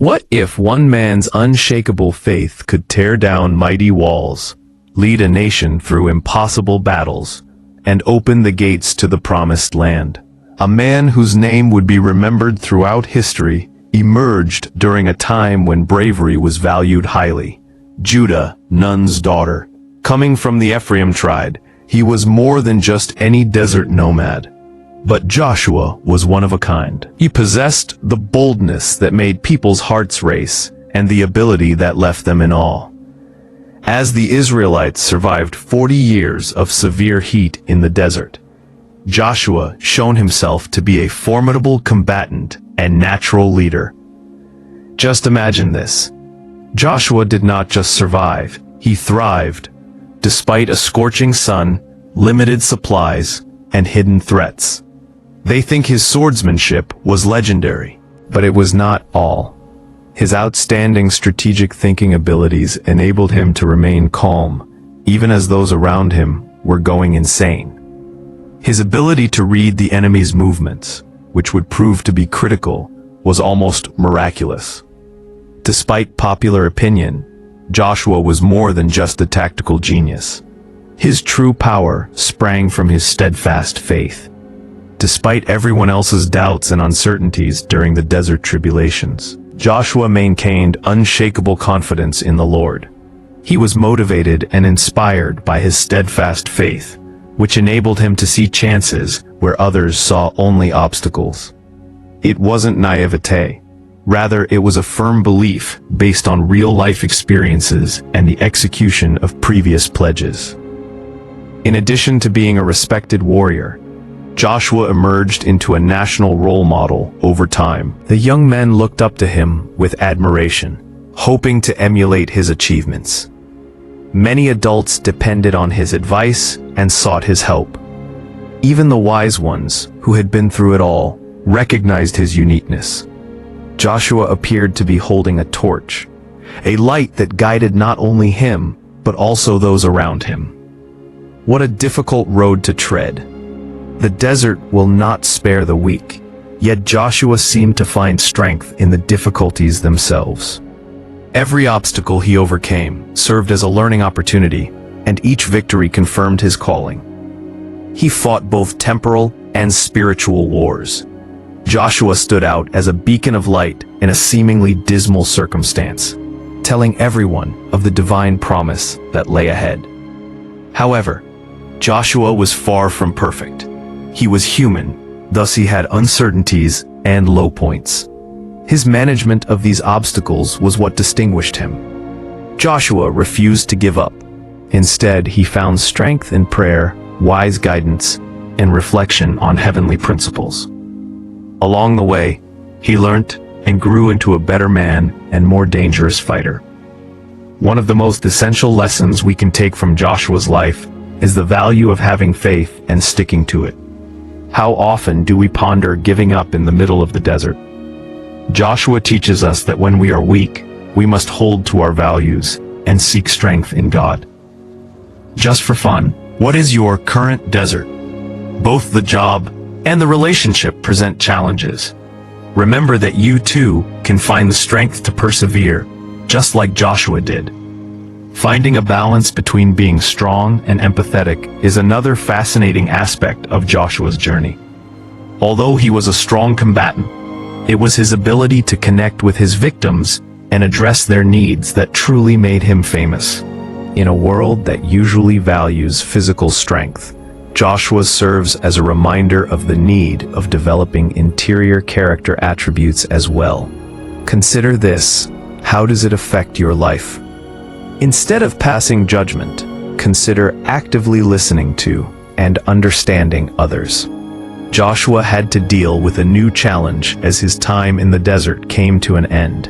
What if one man's unshakable faith could tear down mighty walls, lead a nation through impossible battles, and open the gates to the promised land? A man whose name would be remembered throughout history emerged during a time when bravery was valued highly. Judah, Nun's daughter. Coming from the Ephraim tribe, he was more than just any desert nomad. But Joshua was one of a kind. He possessed the boldness that made people's hearts race, and the ability that left them in awe. As the Israelites survived 40 years of severe heat in the desert, Joshua shone himself to be a formidable combatant and natural leader. Just imagine this. Joshua did not just survive, he thrived, despite a scorching sun, limited supplies, and hidden threats. They think his swordsmanship was legendary, but it was not all. His outstanding strategic thinking abilities enabled him to remain calm, even as those around him were going insane. His ability to read the enemy's movements, which would prove to be critical, was almost miraculous. Despite popular opinion, Joshua was more than just a tactical genius. His true power sprang from his steadfast faith. Despite everyone else's doubts and uncertainties during the desert tribulations, Joshua maintained unshakable confidence in the Lord. He was motivated and inspired by his steadfast faith, which enabled him to see chances where others saw only obstacles. It wasn't naivete. Rather, it was a firm belief based on real-life experiences and the execution of previous pledges. In addition to being a respected warrior, Joshua emerged into a national role model over time. The young men looked up to him with admiration, hoping to emulate his achievements. Many adults depended on his advice and sought his help. Even the wise ones, who had been through it all, recognized his uniqueness. Joshua appeared to be holding a torch, a light that guided not only him, but also those around him. What a difficult road to tread. The desert will not spare the weak, yet Joshua seemed to find strength in the difficulties themselves. Every obstacle he overcame served as a learning opportunity, and each victory confirmed his calling. He fought both temporal and spiritual wars. Joshua stood out as a beacon of light in a seemingly dismal circumstance, telling everyone of the divine promise that lay ahead. However, Joshua was far from perfect. He was human, thus he had uncertainties and low points. His management of these obstacles was what distinguished him. Joshua refused to give up. Instead, he found strength in prayer, wise guidance, and reflection on heavenly principles. Along the way, he learned and grew into a better man and more dangerous fighter. One of the most essential lessons we can take from Joshua's life is the value of having faith and sticking to it. How often do we ponder giving up in the middle of the desert? Joshua teaches us that when we are weak, we must hold to our values and seek strength in God. Just for fun, what is your current desert? Both the job and the relationship present challenges. Remember that you too can find the strength to persevere, just like Joshua did. Finding a balance between being strong and empathetic is another fascinating aspect of Joshua's journey. Although he was a strong combatant, it was his ability to connect with his victims and address their needs that truly made him famous. In a world that usually values physical strength, Joshua serves as a reminder of the need of developing interior character attributes as well. Consider this: how does it affect your life? Instead of passing judgment, consider actively listening to and understanding others. Joshua had to deal with a new challenge as his time in the desert came to an end,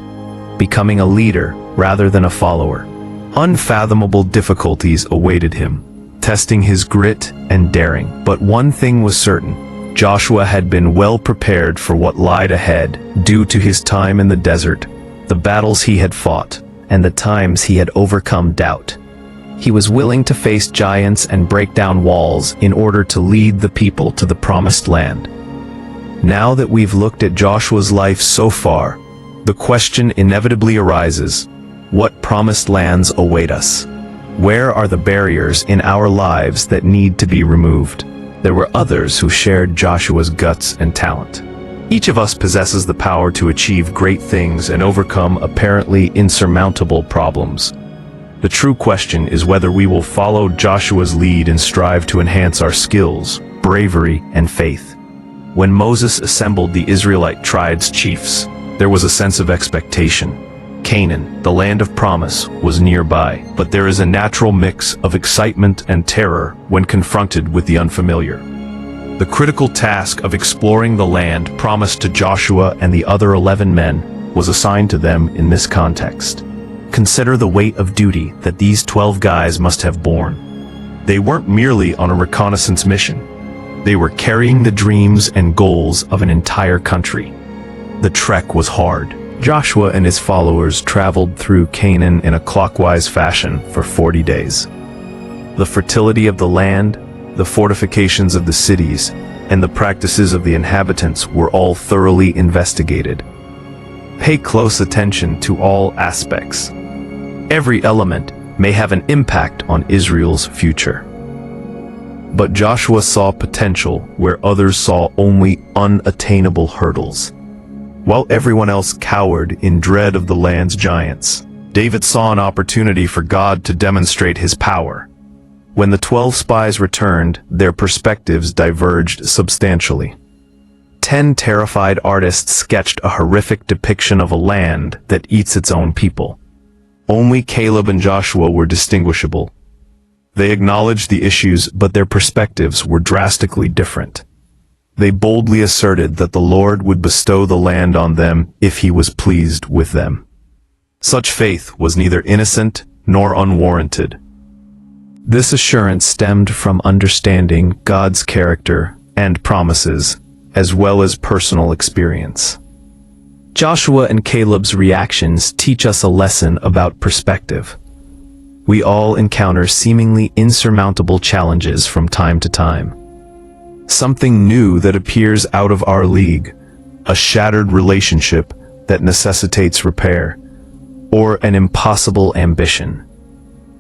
becoming a leader rather than a follower. Unfathomable difficulties awaited him, testing his grit and daring. But one thing was certain: Joshua had been well prepared for what lied ahead due to his time in the desert, the battles he had fought, and the times he had overcome doubt. He was willing to face giants and break down walls in order to lead the people to the promised land. Now that we've looked at Joshua's life so far, The question inevitably arises: what promised lands await us? Where are the barriers in our lives that need to be removed? There were others who shared Joshua's guts and talent. Each of us possesses the power to achieve great things and overcome apparently insurmountable problems. The true question is whether we will follow Joshua's lead and strive to enhance our skills, bravery, and faith. When Moses assembled the Israelite tribes' chiefs, there was a sense of expectation. Canaan, the land of promise, was nearby, but there is a natural mix of excitement and terror when confronted with the unfamiliar. The critical task of exploring the land promised to Joshua and the other 11 men was assigned to them in this context. Consider the weight of duty that these 12 guys must have borne. They weren't merely on a reconnaissance mission. They were carrying the dreams and goals of an entire country. The trek was hard. Joshua and his followers traveled through Canaan in a clockwise fashion for 40 days. The fertility of the land, the fortifications of the cities, and the practices of the inhabitants were all thoroughly investigated. Pay close attention to all aspects. Every element may have an impact on Israel's future. But Joshua saw potential where others saw only unattainable hurdles. While everyone else cowered in dread of the land's giants, David saw an opportunity for God to demonstrate his power. When the 12 spies returned, their perspectives diverged substantially. 10 terrified artists sketched a horrific depiction of a land that eats its own people. Only Caleb and Joshua were distinguishable. They acknowledged the issues, but their perspectives were drastically different. They boldly asserted that the Lord would bestow the land on them if he was pleased with them. Such faith was neither innocent nor unwarranted. This assurance stemmed from understanding God's character and promises, as well as personal experience. Joshua and Caleb's reactions teach us a lesson about perspective. We all encounter seemingly insurmountable challenges from time to time. Something new that appears out of our league, a shattered relationship that necessitates repair, or an impossible ambition.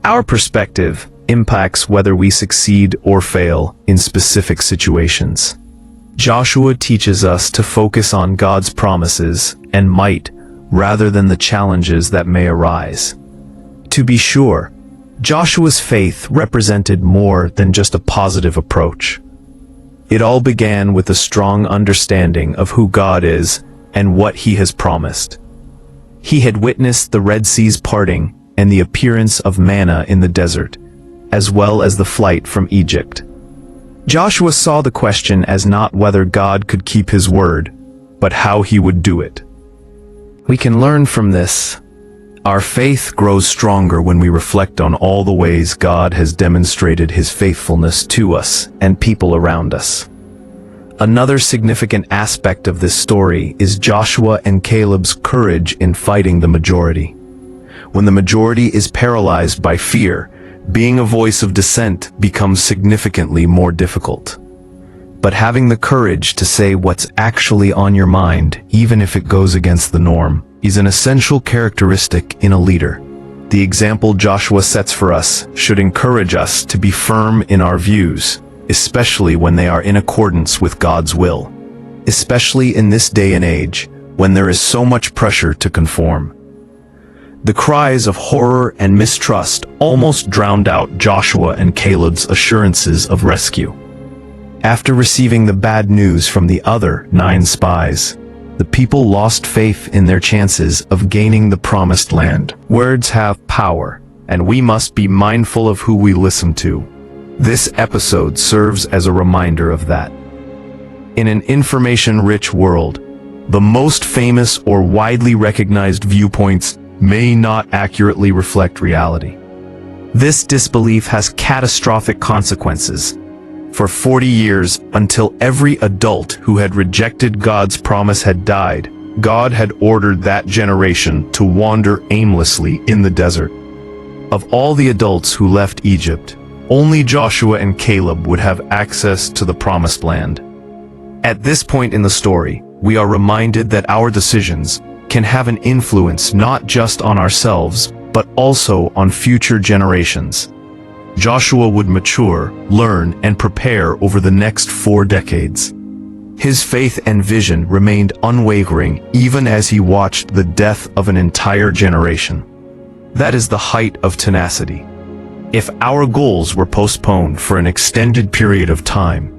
Our perspective impacts whether we succeed or fail in specific situations. Joshua teaches us to focus on God's promises and might rather than the challenges that may arise. To be sure, Joshua's faith represented more than just a positive approach. It all began with a strong understanding of who God is and what he has promised. He had witnessed the Red Sea's parting and the appearance of manna in the desert, as well as the flight from Egypt. Joshua saw the question as not whether God could keep his word, but how he would do it. We can learn from this. Our faith grows stronger when we reflect on all the ways God has demonstrated his faithfulness to us and people around us. Another significant aspect of this story is Joshua and Caleb's courage in fighting the majority. When the majority is paralyzed by fear, being a voice of dissent becomes significantly more difficult. But having the courage to say what's actually on your mind, even if it goes against the norm, is an essential characteristic in a leader. The example Joshua sets for us should encourage us to be firm in our views, especially when they are in accordance with God's will. Especially in this day and age, when there is so much pressure to conform. The cries of horror and mistrust almost drowned out Joshua and Caleb's assurances of rescue. After receiving the bad news from the other 9 spies, the people lost faith in their chances of gaining the promised land. Words have power, and we must be mindful of who we listen to. This episode serves as a reminder of that. In an information-rich world, the most famous or widely recognized viewpoints may not accurately reflect reality. This disbelief has catastrophic consequences. For 40 years, until every adult who had rejected God's promise had died, God had ordered that generation to wander aimlessly in the desert. Of all the adults who left Egypt, only Joshua and Caleb would have access to the promised land. At this point in the story, we are reminded that our decisions can have an influence not just on ourselves, but also on future generations. Joshua would mature, learn, and prepare over the next 4 decades. His faith and vision remained unwavering even as he watched the death of an entire generation. That is the height of tenacity. If our goals were postponed for an extended period of time,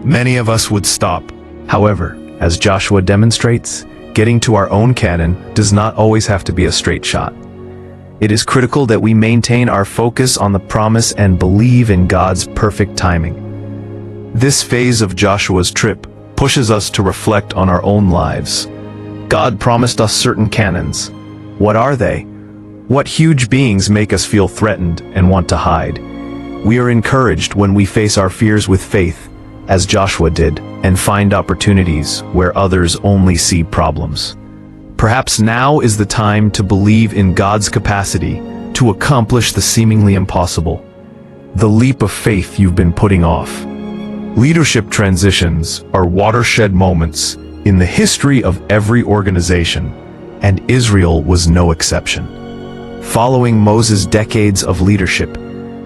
many of us would stop. However, as Joshua demonstrates, getting to our own Canaan does not always have to be a straight shot. It is critical that we maintain our focus on the promise and believe in God's perfect timing. This phase of Joshua's trip pushes us to reflect on our own lives. God promised us certain Canaans. What are they? What huge beings make us feel threatened and want to hide? We are encouraged when we face our fears with faith, as Joshua did, and find opportunities where others only see problems. Perhaps now is the time to believe in God's capacity to accomplish the seemingly impossible. The leap of faith you've been putting off. Leadership transitions are watershed moments in the history of every organization, and Israel was no exception. Following Moses' decades of leadership,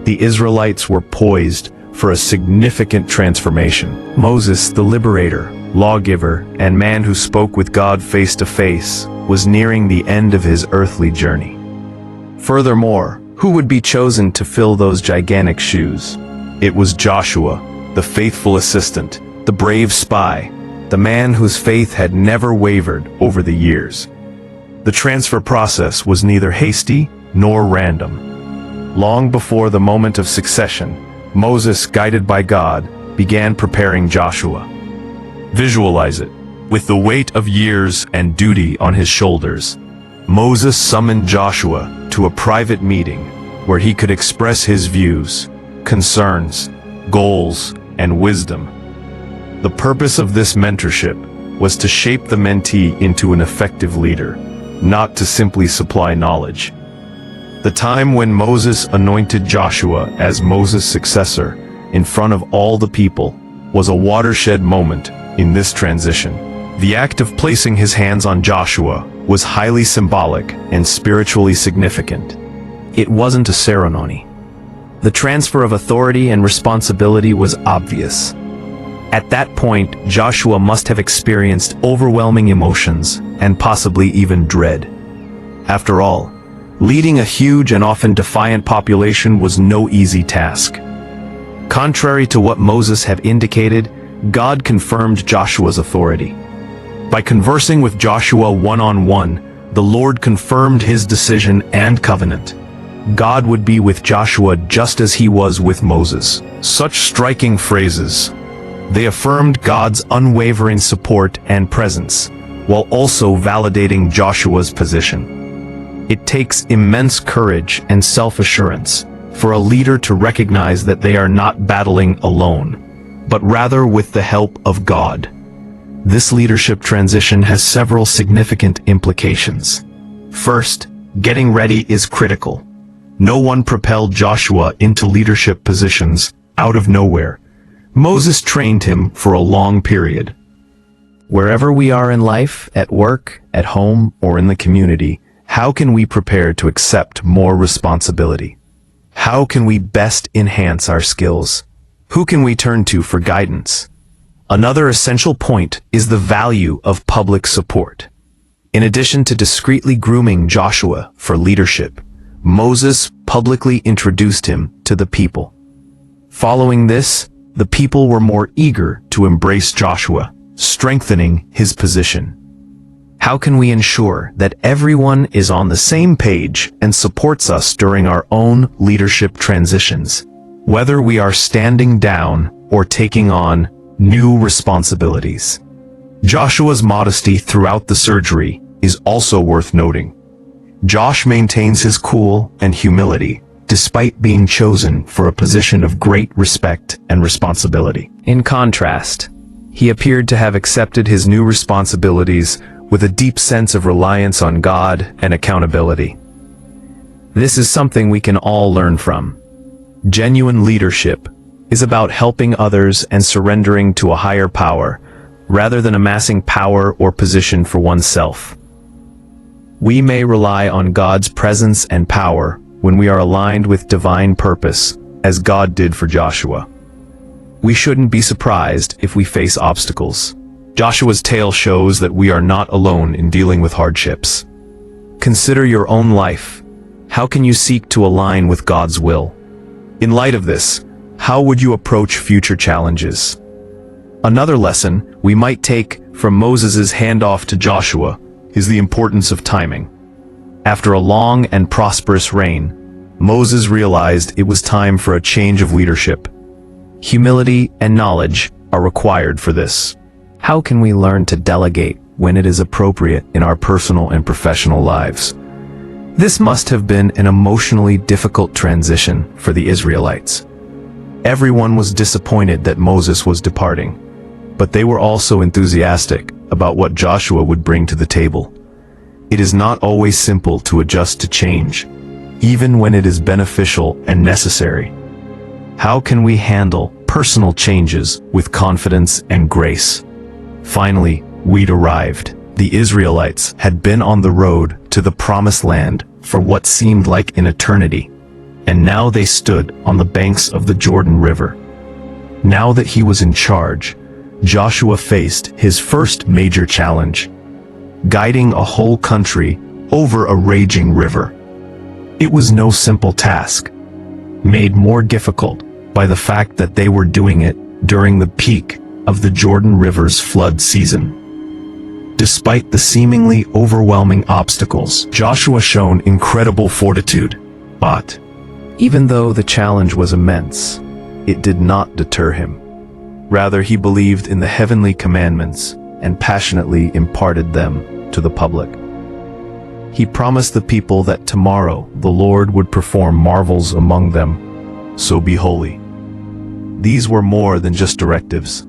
the Israelites were poised for a significant transformation. Moses, the liberator, lawgiver, and man who spoke with God face to face, was nearing the end of his earthly journey. Furthermore, who would be chosen to fill those gigantic shoes? It was Joshua, the faithful assistant, the brave spy, the man whose faith had never wavered over the years. The transfer process was neither hasty nor random. Long before the moment of succession, Moses, guided by God, began preparing Joshua. Visualize it. With the weight of years and duty on his shoulders, Moses summoned Joshua to a private meeting where he could express his views, concerns, goals, and wisdom. The purpose of this mentorship was to shape the mentee into an effective leader, not to simply supply knowledge. The time when Moses anointed Joshua as Moses' successor in front of all the people was a watershed moment in this transition. The act of placing his hands on Joshua was highly symbolic and spiritually significant. It wasn't a ceremony. The transfer of authority and responsibility was obvious. At that point, Joshua must have experienced overwhelming emotions and possibly even dread. After all, leading a huge and often defiant population was no easy task. Contrary to what Moses had indicated, God confirmed Joshua's authority. By conversing with Joshua one-on-one, the Lord confirmed his decision and covenant. God would be with Joshua just as he was with Moses. Such striking phrases. They affirmed God's unwavering support and presence, while also validating Joshua's position. It takes immense courage and self-assurance for a leader to recognize that they are not battling alone, but rather with the help of God. This leadership transition has several significant implications. First, getting ready is critical. No one propelled Joshua into leadership positions out of nowhere. Moses trained him for a long period. Wherever we are in life, at work, at home, or in the community, how can we prepare to accept more responsibility? How can we best enhance our skills? Who can we turn to for guidance? Another essential point is the value of public support. In addition to discreetly grooming Joshua for leadership, Moses publicly introduced him to the people. Following this, the people were more eager to embrace Joshua, strengthening his position. How can we ensure that everyone is on the same page and supports us during our own leadership transitions, whether we are standing down or taking on new responsibilities? Joshua's modesty throughout the surgery is also worth noting. Josh maintains his cool and humility, despite being chosen for a position of great respect and responsibility. In contrast, he appeared to have accepted his new responsibilities with a deep sense of reliance on God and accountability. This is something we can all learn from. Genuine leadership is about helping others and surrendering to a higher power, rather than amassing power or position for oneself. We may rely on God's presence and power when we are aligned with divine purpose, as God did for Joshua. We shouldn't be surprised if we face obstacles. Joshua's tale shows that we are not alone in dealing with hardships. Consider your own life. How can you seek to align with God's will? In light of this, how would you approach future challenges? Another lesson we might take from Moses' handoff to Joshua is the importance of timing. After a long and prosperous reign, Moses realized it was time for a change of leadership. Humility and knowledge are required for this. How can we learn to delegate when it is appropriate in our personal and professional lives? This must have been an emotionally difficult transition for the Israelites. Everyone was disappointed that Moses was departing, but they were also enthusiastic about what Joshua would bring to the table. It is not always simple to adjust to change, even when it is beneficial and necessary. How can we handle personal changes with confidence and grace? Finally, we'd arrived. The Israelites had been on the road to the Promised Land for what seemed like an eternity, and now they stood on the banks of the Jordan River. Now that he was in charge, Joshua faced his first major challenge: guiding a whole country over a raging river. It was no simple task, made more difficult by the fact that they were doing it during the peak of the Jordan River's flood season. Despite the seemingly overwhelming obstacles, Joshua showed incredible fortitude. But even though the challenge was immense, it did not deter him. Rather, he believed in the heavenly commandments and passionately imparted them to the public. He promised the people that tomorrow the Lord would perform marvels among them, so be holy. These were more than just directives.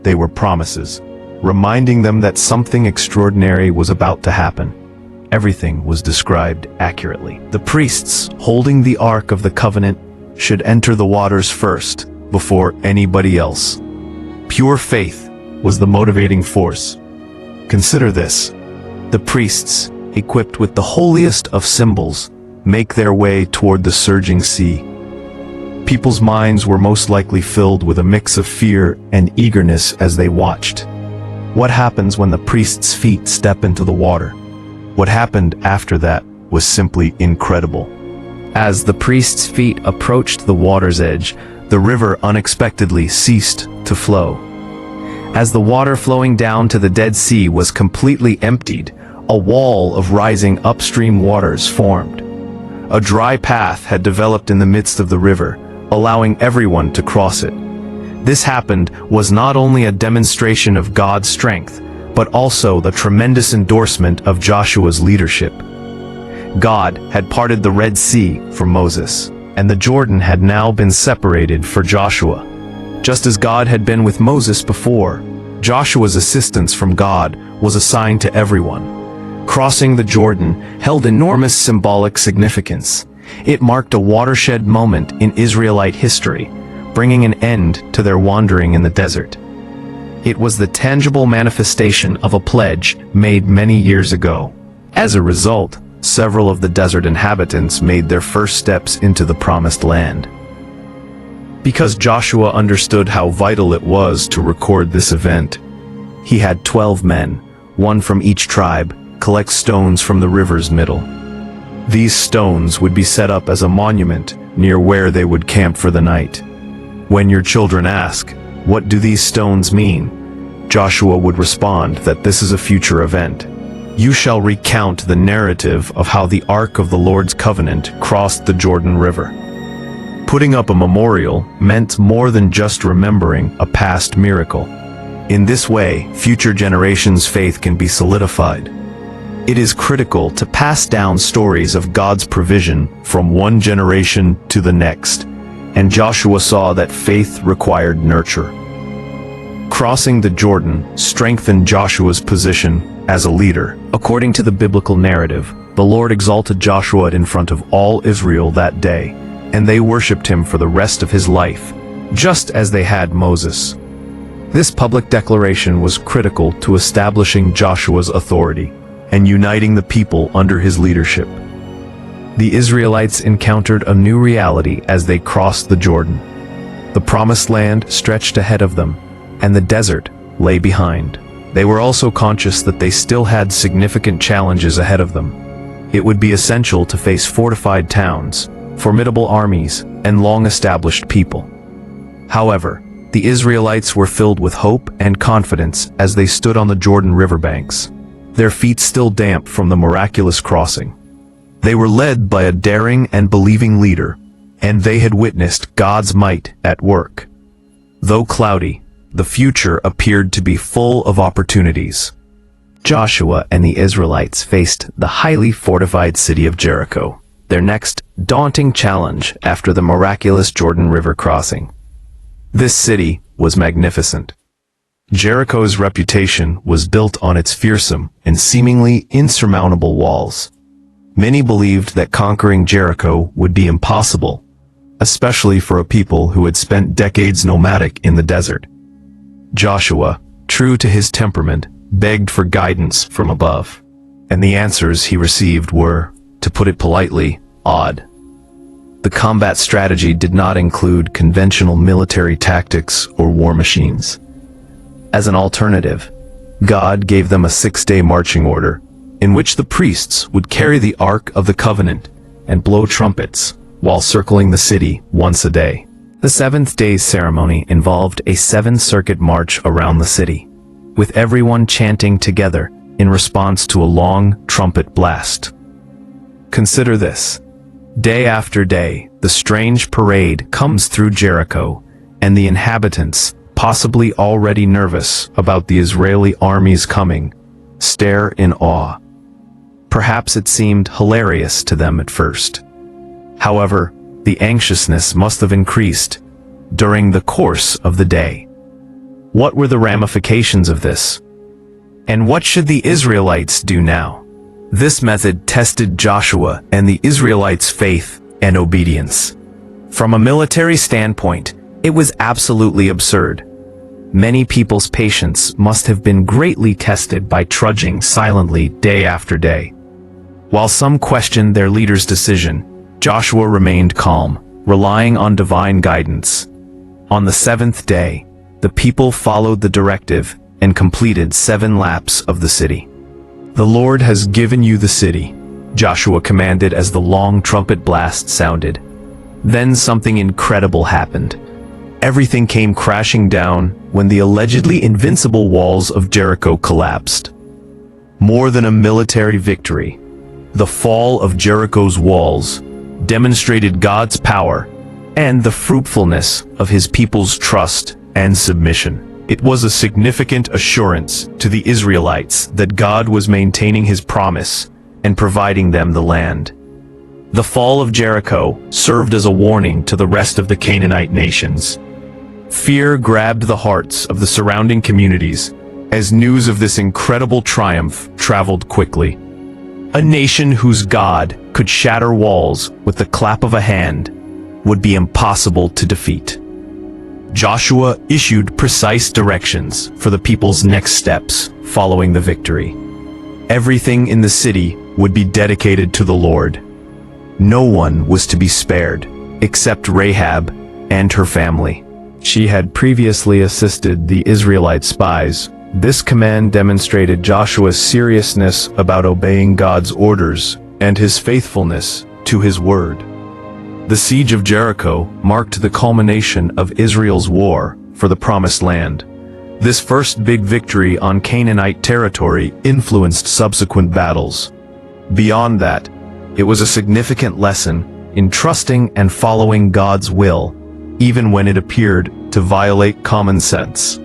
They were promises, reminding them that something extraordinary was about to happen. Everything was described accurately. The priests holding the Ark of the Covenant should enter the waters first, before anybody else. Pure faith was the motivating force. Consider this: the priests, equipped with the holiest of symbols, make their way toward the surging sea. People's minds were most likely filled with a mix of fear and eagerness as they watched. What happens when the priest's feet step into the water? What happened after that was simply incredible. As the priest's feet approached the water's edge, the river unexpectedly ceased to flow. As the water flowing down to the Dead Sea was completely emptied, a wall of rising upstream waters formed. A dry path had developed in the midst of the river, allowing everyone to cross it. This happened was not only a demonstration of God's strength, but also the tremendous endorsement of Joshua's leadership. God had parted the Red Sea for Moses, and the Jordan had now been separated for Joshua. Just as God had been with Moses before, Joshua's assistance from God was assigned to everyone. Crossing the Jordan held enormous symbolic significance. It marked a watershed moment in Israelite history, bringing an end to their wandering in the desert. It was the tangible manifestation of a pledge made many years ago. As a result, several of the desert inhabitants made their first steps into the Promised Land. Because Joshua understood how vital it was to record this event, he had 12 men, one from each tribe, collect stones from the river's middle. These stones would be set up as a monument near where they would camp for the night. When your children ask, "What do these stones mean?" Joshua would respond that this is a future event. You shall recount the narrative of how the Ark of the Lord's covenant crossed the Jordan River. Putting up a memorial meant more than just remembering a past miracle. In this way, future generations' faith can be solidified. It is critical to pass down stories of God's provision from one generation to the next, and Joshua saw that faith required nurture. Crossing the Jordan strengthened Joshua's position as a leader. According to the biblical narrative, the Lord exalted Joshua in front of all Israel that day, and they worshipped him for the rest of his life, just as they had Moses. This public declaration was critical to establishing Joshua's authority. and uniting the people under his leadership. The Israelites encountered a new reality as they crossed the Jordan. The promised land stretched ahead of them, and the desert lay behind. They were also conscious that they still had significant challenges ahead of them. It would be essential to face fortified towns, formidable armies, and long-established people. However, the Israelites were filled with hope and confidence as they stood on the Jordan riverbanks, their feet still damp from the miraculous crossing. They were led by a daring and believing leader, and they had witnessed God's might at work. Though cloudy, the future appeared to be full of opportunities. Joshua and the Israelites faced the highly fortified city of Jericho, their next daunting challenge after the miraculous Jordan River crossing. This city was magnificent. Jericho's reputation was built on its fearsome and seemingly insurmountable walls. Many believed that conquering Jericho would be impossible, especially for a people who had spent decades nomadic in the desert. Joshua, true to his temperament, begged for guidance from above, and the answers he received were, to put it politely, odd. The combat strategy did not include conventional military tactics or war machines. As an alternative, God gave them a 6-day marching order, in which the priests would carry the Ark of the Covenant and blow trumpets while circling the city once a day. The 7th day's ceremony involved a 7-circuit march around the city, with everyone chanting together in response to a long trumpet blast. Consider this. Day after day, the strange parade comes through Jericho, and the inhabitants, possibly already nervous about the Israeli army's coming, stare in awe. Perhaps it seemed hilarious to them at first. However, the anxiousness must have increased during the course of the day. What were the ramifications of this? And what should the Israelites do now? This method tested Joshua and the Israelites' faith and obedience. From a military standpoint, it was absolutely absurd. Many people's patience must have been greatly tested by trudging silently day after day. While some questioned their leader's decision, Joshua remained calm, relying on divine guidance. On the 7th day, the people followed the directive and completed 7 laps of the city. "The Lord has given you the city," Joshua commanded as the long trumpet blast sounded. Then something incredible happened. Everything came crashing down when the allegedly invincible walls of Jericho collapsed. More than a military victory, the fall of Jericho's walls demonstrated God's power and the fruitfulness of his people's trust and submission. It was a significant assurance to the Israelites that God was maintaining his promise and providing them the land. The fall of Jericho served as a warning to the rest of the Canaanite nations. Fear grabbed the hearts of the surrounding communities as news of this incredible triumph traveled quickly. A nation whose God could shatter walls with the clap of a hand would be impossible to defeat. Joshua issued precise directions for the people's next steps following the victory. Everything in the city would be dedicated to the Lord. No one was to be spared, except Rahab and her family. She had previously assisted the Israelite spies. This command demonstrated Joshua's seriousness about obeying God's orders and his faithfulness to his word. The siege of Jericho marked the culmination of Israel's war for the Promised Land. This first big victory on Canaanite territory influenced subsequent battles. Beyond that, it was a significant lesson in trusting and following God's will, even when it appeared to violate common sense.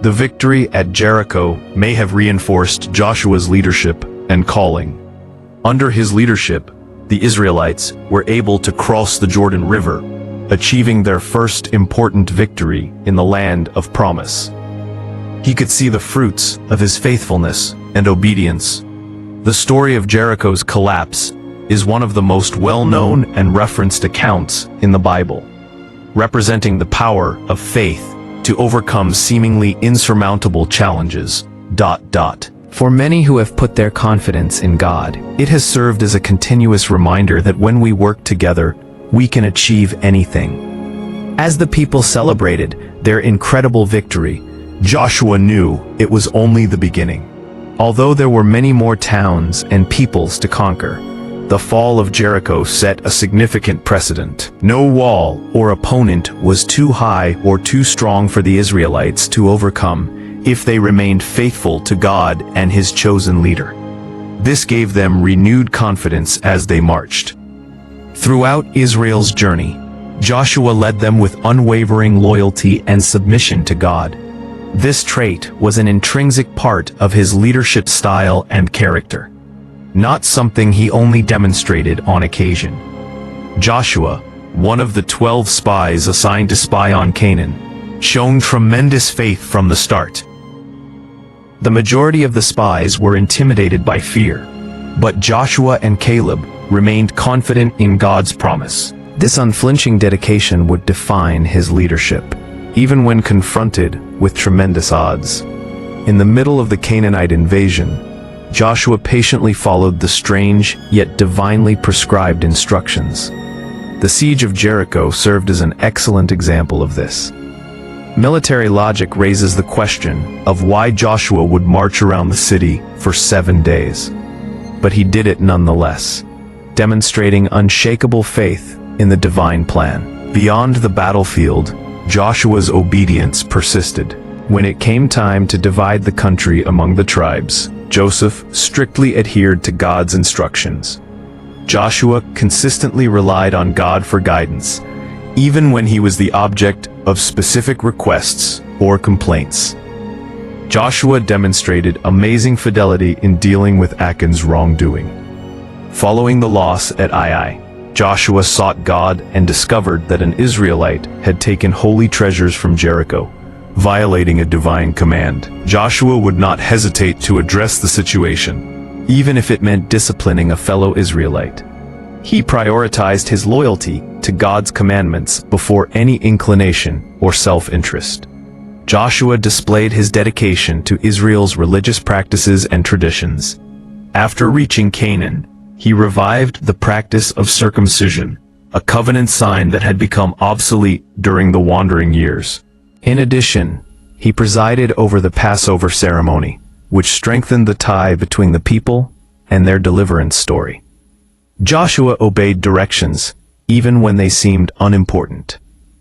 The victory at Jericho may have reinforced Joshua's leadership and calling. Under his leadership, the Israelites were able to cross the Jordan River, achieving their first important victory in the land of promise. He could see the fruits of his faithfulness and obedience. The story of Jericho's collapse is one of the most well-known and referenced accounts in the Bible, representing the power of faith to overcome seemingly insurmountable challenges. For many who have put their confidence in God, it has served as a continuous reminder that when we work together, we can achieve anything. As the people celebrated their incredible victory, Joshua knew it was only the beginning. Although there were many more towns and peoples to conquer, the fall of Jericho set a significant precedent. No wall or opponent was too high or too strong for the Israelites to overcome if they remained faithful to God and His chosen leader. This gave them renewed confidence as they marched. Throughout Israel's journey, Joshua led them with unwavering loyalty and submission to God. This trait was an intrinsic part of his leadership style and character, not something he only demonstrated on occasion. Joshua, one of the 12 spies assigned to spy on Canaan, shown tremendous faith from the start. The majority of the spies were intimidated by fear, but Joshua and Caleb remained confident in God's promise. This unflinching dedication would define his leadership, even when confronted with tremendous odds. In the middle of the Canaanite invasion, Joshua patiently followed the strange yet divinely prescribed instructions. The siege of Jericho served as an excellent example of this. Military logic raises the question of why Joshua would march around the city for 7 days. But he did it nonetheless, demonstrating unshakable faith in the divine plan. Beyond the battlefield, Joshua's obedience persisted. When it came time to divide the country among the tribes, Joseph strictly adhered to God's instructions. Joshua consistently relied on God for guidance, even when he was the object of specific requests or complaints. Joshua demonstrated amazing fidelity in dealing with Achan's wrongdoing. Following the loss at Ai, Joshua sought God and discovered that an Israelite had taken holy treasures from Jericho, violating a divine command. Joshua would not hesitate to address the situation, even if it meant disciplining a fellow Israelite. He prioritized his loyalty to God's commandments before any inclination or self-interest. Joshua displayed his dedication to Israel's religious practices and traditions. After reaching Canaan, he revived the practice of circumcision, a covenant sign that had become obsolete during the wandering years. In addition, he presided over the Passover ceremony, which strengthened the tie between the people and their deliverance story. Joshua obeyed directions, even when they seemed unimportant.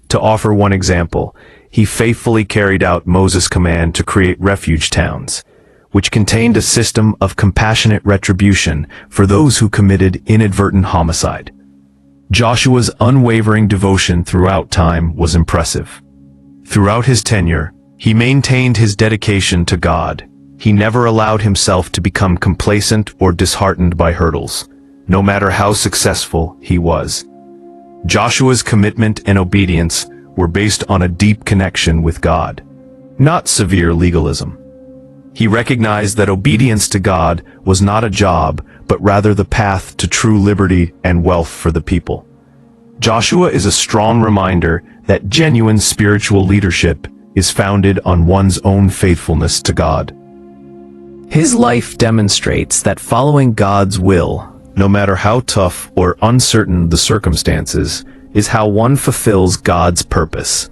To offer one example, he faithfully carried out Moses' command to create refuge towns, which contained a system of compassionate retribution for those who committed inadvertent homicide. Joshua's unwavering devotion throughout time was impressive. Throughout his tenure, he maintained his dedication to God. He never allowed himself to become complacent or disheartened by hurdles, no matter how successful he was. Joshua's commitment and obedience were based on a deep connection with God, not severe legalism. He recognized that obedience to God was not a job, but rather the path to true liberty and wealth for the people. Joshua is a strong reminder that genuine spiritual leadership is founded on one's own faithfulness to God. His life demonstrates that following God's will, no matter how tough or uncertain the circumstances, is how one fulfills God's purpose.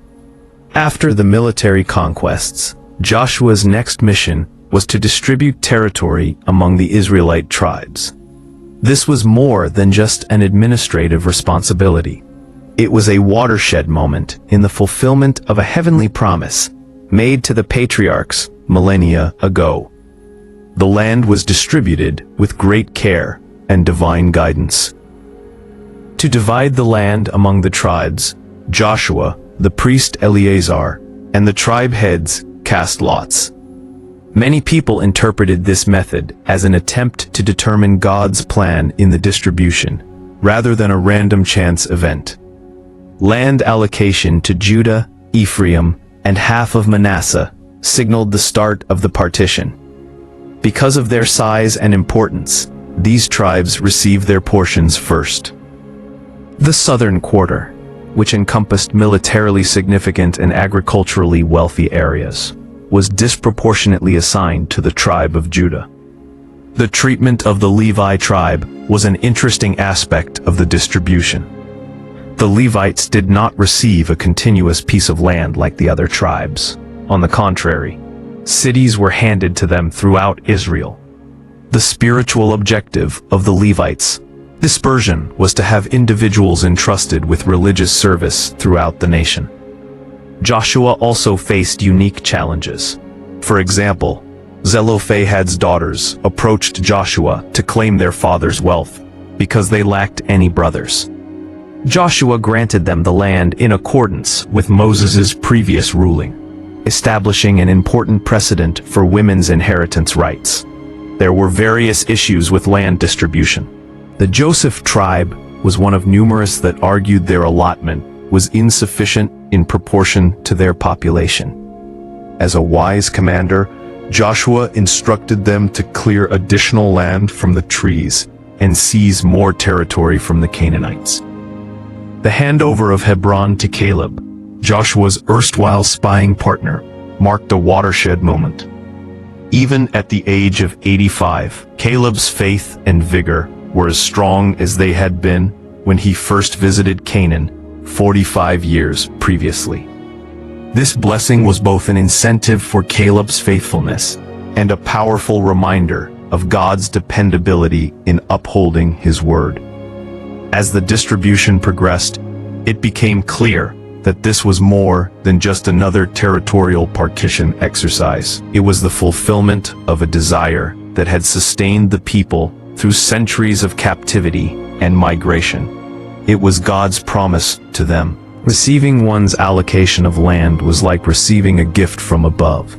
After the military conquests, Joshua's next mission was to distribute territory among the Israelite tribes. This was more than just an administrative responsibility. It was a watershed moment in the fulfillment of a heavenly promise made to the patriarchs millennia ago. The land was distributed with great care and divine guidance. To divide the land among the tribes, Joshua, the priest Eleazar, and the tribe heads cast lots. Many people interpreted this method as an attempt to determine God's plan in the distribution, rather than a random chance event. Land allocation to Judah, Ephraim, and half of Manasseh signaled the start of the partition. Because of their size and importance, these tribes received their portions first. The southern quarter, which encompassed militarily significant and agriculturally wealthy areas, was disproportionately assigned to the tribe of Judah. The treatment of the Levi tribe was an interesting aspect of the distribution. The Levites did not receive a continuous piece of land like the other tribes. On the contrary, cities were handed to them throughout Israel. The spiritual objective of the Levites' dispersion was to have individuals entrusted with religious service throughout the nation. Joshua also faced unique challenges. For example, Zelophehad's daughters approached Joshua to claim their father's wealth because they lacked any brothers. Joshua granted them the land in accordance with Moses' previous ruling, establishing an important precedent for women's inheritance rights. There were various issues with land distribution. The Joseph tribe was one of numerous that argued their allotment was insufficient in proportion to their population. As a wise commander, Joshua instructed them to clear additional land from the trees and seize more territory from the Canaanites. The handover of Hebron to Caleb, Joshua's erstwhile spying partner, marked a watershed moment. Even at the age of 85, Caleb's faith and vigor were as strong as they had been when he first visited Canaan 45 years previously. This blessing was both an incentive for Caleb's faithfulness and a powerful reminder of God's dependability in upholding his word. As the distribution progressed, it became clear that this was more than just another territorial partition exercise. It was the fulfillment of a desire that had sustained the people through centuries of captivity and migration. It was God's promise to them. Receiving one's allocation of land was like receiving a gift from above.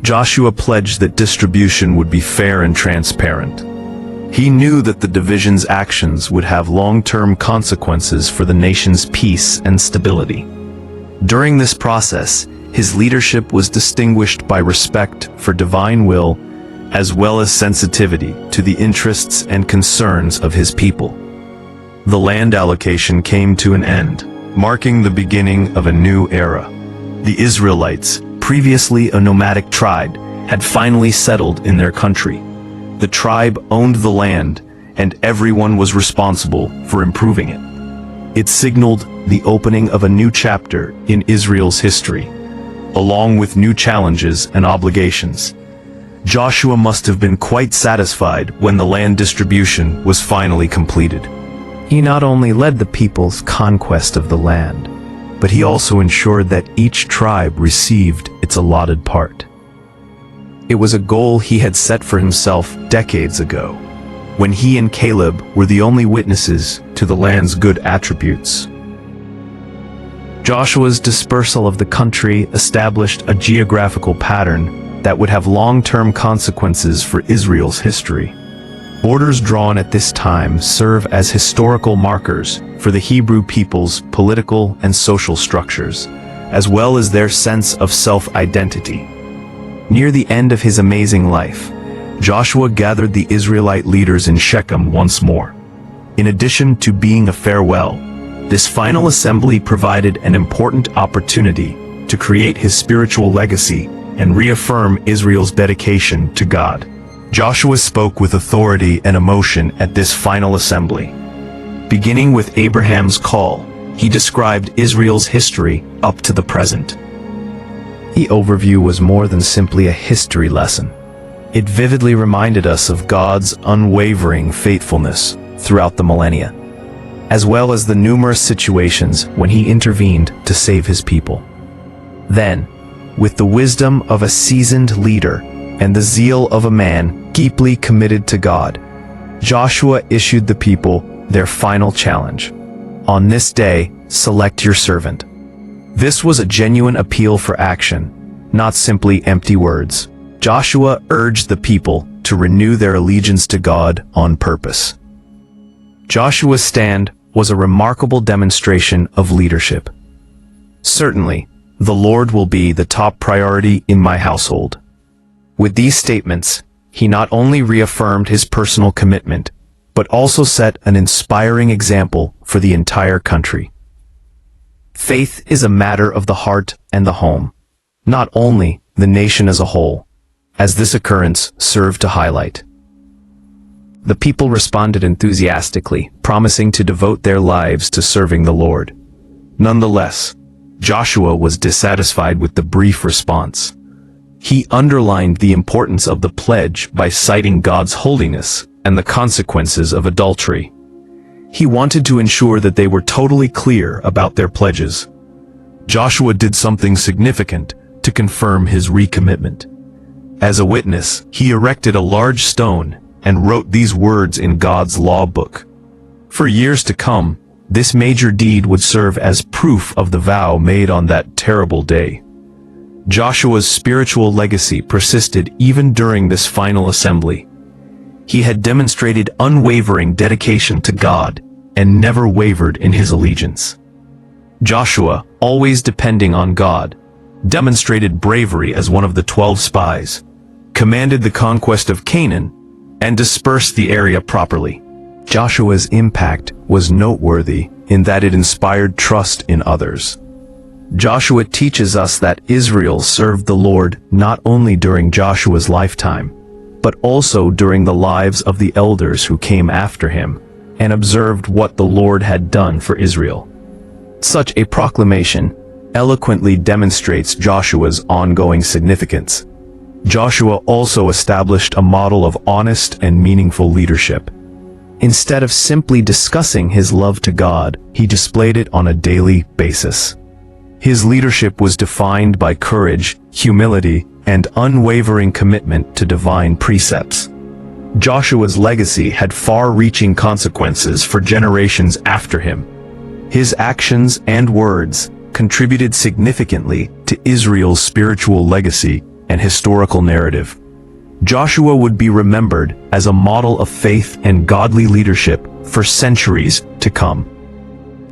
Joshua pledged that distribution would be fair and transparent. He knew that the division's actions would have long-term consequences for the nation's peace and stability. During this process, his leadership was distinguished by respect for divine will, as well as sensitivity to the interests and concerns of his people. The land allocation came to an end, marking the beginning of a new era. The Israelites, previously a nomadic tribe, had finally settled in their country. The tribe owned the land, and everyone was responsible for improving it. It signaled the opening of a new chapter in Israel's history, along with new challenges and obligations. Joshua must have been quite satisfied when the land distribution was finally completed. He not only led the people's conquest of the land, but he also ensured that each tribe received its allotted part. It was a goal he had set for himself decades ago, when he and Caleb were the only witnesses to the land's good attributes. Joshua's dispersal of the country established a geographical pattern that would have long-term consequences for Israel's history. Borders drawn at this time serve as historical markers for the Hebrew people's political and social structures, as well as their sense of self-identity. Near the end of his amazing life, Joshua gathered the Israelite leaders in Shechem once more. In addition to being a farewell, this final assembly provided an important opportunity to create his spiritual legacy and reaffirm Israel's dedication to God. Joshua spoke with authority and emotion at this final assembly. Beginning with Abraham's call, he described Israel's history up to the present. The overview was more than simply a history lesson. It vividly reminded us of God's unwavering faithfulness throughout the millennia, as well as the numerous situations when he intervened to save his people. Then, with the wisdom of a seasoned leader and the zeal of a man deeply committed to God, Joshua issued the people their final challenge. On this day, select your servant. This was a genuine appeal for action, not simply empty words. Joshua urged the people to renew their allegiance to God on purpose. Joshua's stand was a remarkable demonstration of leadership. Certainly, the Lord will be the top priority in my household. With these statements, he not only reaffirmed his personal commitment, but also set an inspiring example for the entire country. Faith is a matter of the heart and the home, not only the nation as a whole, as this occurrence served to highlight. The people responded enthusiastically, promising to devote their lives to serving the Lord. Nonetheless, Joshua was dissatisfied with the brief response. He underlined the importance of the pledge by citing God's holiness and the consequences of adultery. He wanted to ensure that they were totally clear about their pledges. Joshua did something significant to confirm his recommitment. As a witness, he erected a large stone and wrote these words in God's law book. For years to come, this major deed would serve as proof of the vow made on that terrible day. Joshua's spiritual legacy persisted even during this final assembly. He had demonstrated unwavering dedication to God and never wavered in his allegiance. Joshua, always depending on God, demonstrated bravery as one of the 12 spies, commanded the conquest of Canaan, and dispersed the area properly. Joshua's impact was noteworthy in that it inspired trust in others. Joshua teaches us that Israel served the Lord not only during Joshua's lifetime, but also during the lives of the elders who came after him and observed what the Lord had done for Israel. Such a proclamation eloquently demonstrates Joshua's ongoing significance. Joshua also established a model of honest and meaningful leadership. Instead of simply discussing his love to God, he displayed it on a daily basis. His leadership was defined by courage, humility, and unwavering commitment to divine precepts. Joshua's legacy had far-reaching consequences for generations after him. His actions and words contributed significantly to Israel's spiritual legacy and historical narrative. Joshua would be remembered as a model of faith and godly leadership for centuries to come.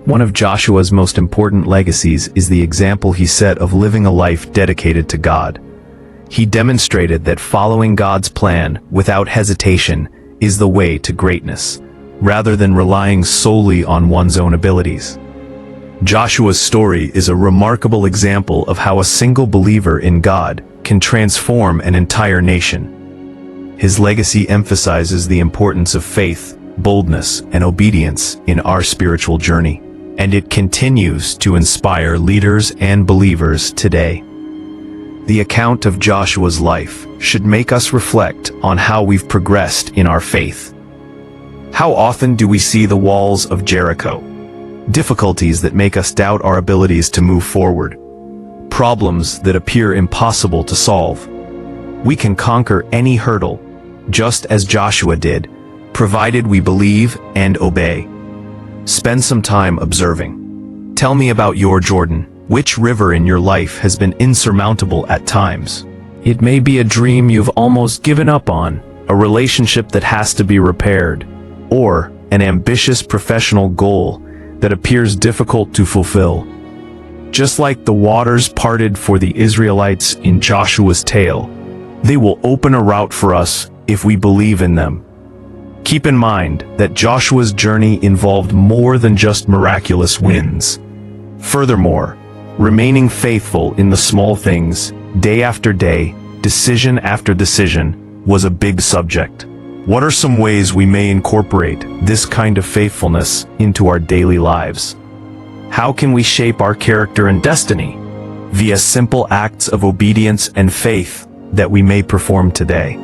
One of Joshua's most important legacies is the example he set of living a life dedicated to God. He demonstrated that following God's plan without hesitation is the way to greatness, rather than relying solely on one's own abilities. Joshua's story is a remarkable example of how a single believer in God can transform an entire nation. His legacy emphasizes the importance of faith, boldness, and obedience in our spiritual journey, and it continues to inspire leaders and believers today. The account of Joshua's life should make us reflect on how we've progressed in our faith. How often do we see the walls of Jericho? Difficulties that make us doubt our abilities to move forward. Problems that appear impossible to solve. We can conquer any hurdle, just as Joshua did, provided we believe and obey. Spend some time observing. Tell me about your Jordan. Which river in your life has been insurmountable at times? It may be a dream you've almost given up on, a relationship that has to be repaired, or an ambitious professional goal that appears difficult to fulfill. Just like the waters parted for the Israelites in Joshua's tale, they will open a route for us if we believe in them. Keep in mind that Joshua's journey involved more than just miraculous wins. Furthermore, remaining faithful in the small things, day after day, decision after decision, was a big subject. What are some ways we may incorporate this kind of faithfulness into our daily lives? How can we shape our character and destiny? Via simple acts of obedience and faith that we may perform today.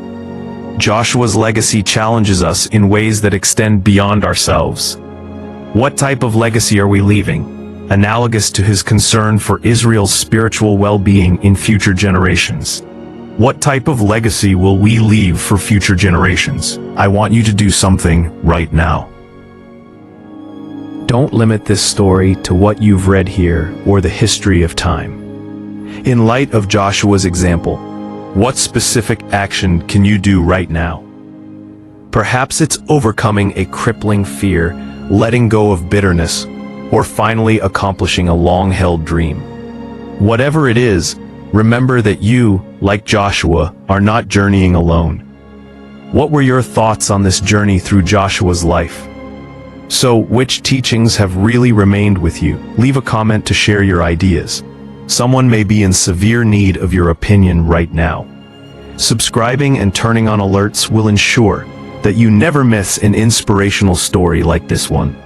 Joshua's legacy challenges us in ways that extend beyond ourselves. What type of legacy are we leaving, analogous to his concern for Israel's spiritual well-being in future generations? What type of legacy will we leave for future generations? I want you to do something right now. Don't limit this story to what you've read here or the history of time. In light of Joshua's example, what specific action can you do right now? Perhaps it's overcoming a crippling fear, letting go of bitterness, or finally accomplishing a long-held dream. Whatever it is, remember that you, like Joshua, are not journeying alone. What were your thoughts on this journey through Joshua's life? So, which teachings have really remained with you? Leave a comment to share your ideas. Someone may be in severe need of your opinion right now. Subscribing and turning on alerts will ensure that you never miss an inspirational story like this one.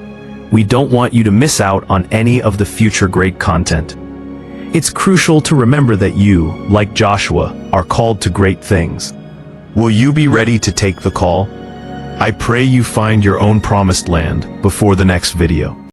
We don't want you to miss out on any of the future great content. It's crucial to remember that you, like Joshua, are called to great things. Will you be ready to take the call? I pray you find your own promised land before the next video.